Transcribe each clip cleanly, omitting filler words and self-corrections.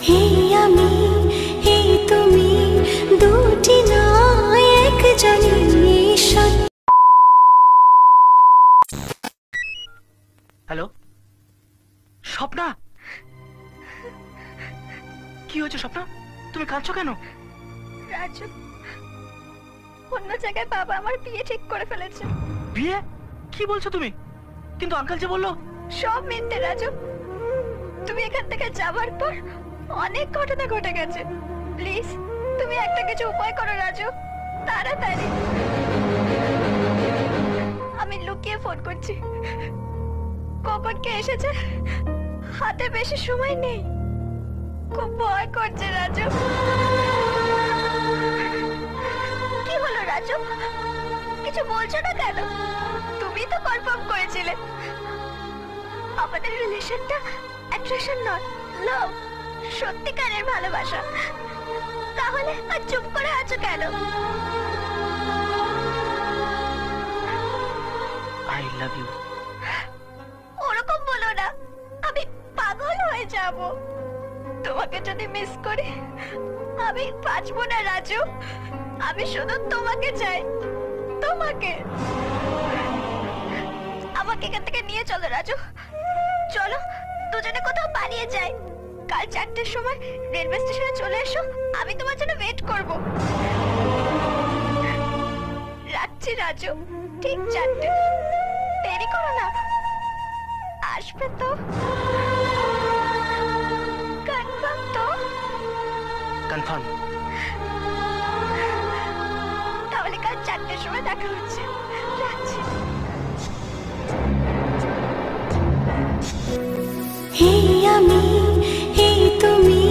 হে আমি হে তুমি দুটি নয় একজনই সত্য। হ্যালো স্বপ্না, কি হয়েছে স্বপ্না? তুমি কাঁদছো কেন? রাজু, অন্য জায়গায় বাবা আমার বিয়ে ঠিক করে ফেলেছে। বিয়ে? কি বলছো তুমি? কিন্তু আঙ্কেল যে বললো। সব মিথ্যে রাজু। তুমি এখান থেকে যাবার পর অনেক ঘটনা ঘটে গেছে। প্লিজ তুমি একটা কিছু উপায় করো রাজু, তাড়াতাড়ি। আমি লুকিয়ে ফোন করছি, কখন কে এসেছে হাতে বেশি সময় নেই। খুব ভয় করছে রাজু। কি হলো রাজু, কিছু বলছো না কেন? তুমি তো কনফার্ম করেছিলে আমাদের রিলেশনটা অ্যাট্রাকশন নয়, লাভ, সত্যিকারের ভালোবাসা। তাহলে আর চুপ করে আছো কেন? I love you. ওরকম বলো না, আমি পাগল হয়ে যাব। তোমাকে যদি মিস করি আমি বাঁচবো না রাজু। আমি শুধু তোমাকে চাই, তোমাকে। আমাকে এখান থেকে নিয়ে চলো রাজু, চলো দুজনে কোথাও পালিয়ে যাই। কাল 4টের সময় রেলওয়ে স্টেশনে চলে এসো, আমি তোমার জন্য ওয়েট করব। রাখছি রাজু, ঠিক 4টে, দেরি করো না। আসবে তো? কনফার্ম তো? কনফার্ম। তাহলে কাল 4টের সময় দেখা হচ্ছে, রাখছি। হে আমি হে তুমি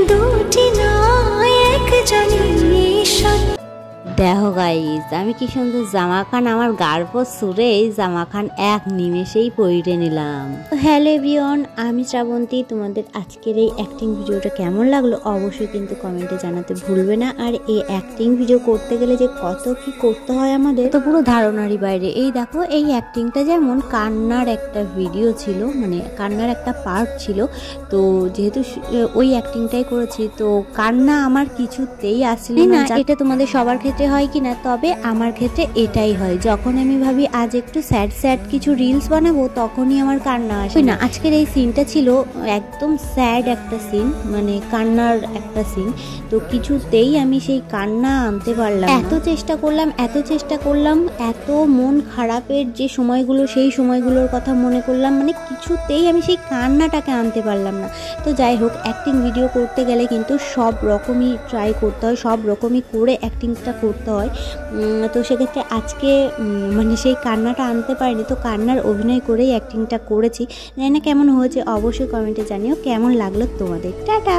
দুটি নয় একজনই সত্য। দেখো গাইস, আমি কি সুন্দর জামা খান আমার গার্ভ সুরে জামা খান এক নিমেষেই পরে নিলাম। হ্যালো এভরিওয়ান, আমি শ্রাবন্তী। তোমাদের আজকের এই অ্যাক্টিং ভিডিওটা কেমন লাগলো অবশ্যই কিন্তু কমেন্টে জানাতে ভুলবে না। আর এই অ্যাক্টিং ভিডিও করতে গেলে যে কত কি করতে হয় আমাদের তো পুরো ধারণারই বাইরে। এই দেখো, এই অ্যাক্টিংটা যেমন কান্নার একটা ভিডিও ছিল, মানে কান্নার একটা পার্ট ছিল, তো যেহেতু ওই অ্যাক্টিংটাই করেছি তো কান্না আমার কিছুতেই আসলে না। এটা তোমাদের সবার ক্ষেত্রে হয় কিনা, তবে আমার ক্ষেত্রে এটাই হয়। যখন আমি ভাবি আজ একটু স্যাড স্যাড কিছু রিলস বানাবো তখনই আমার কান্না আসে না। আজকের এই সিনটা ছিল একদম স্যাড একটা সিন, মানে কান্নার একটা সিন, তো কিছুতেই আমি সেই কান্না আনতে পারলাম। এত চেষ্টা করলাম, এত মন খারাপের যে সময়গুলো সেই সময়গুলোর কথা মনে করলাম, মানে কিছুতেই আমি সেই কান্নাটাকে আনতে পারলাম না। তো যাই হোক, অ্যাক্টিং ভিডিও করতে গেলে কিন্তু সব রকমই ট্রাই করতে হয়, সব রকমই করে অ্যাক্টিংটা করতে হয়। তো সেক্ষেত্রে আজকে মানে সেই কান্নাটা আনতে পারিনি, তো কান্নার অভিনয় করেই অ্যাক্টিংটা করেছি। জানি না কেমন হয়েছে, অবশ্যই কমেন্টে জানিও কেমন লাগলো তোমাদের। টাটা।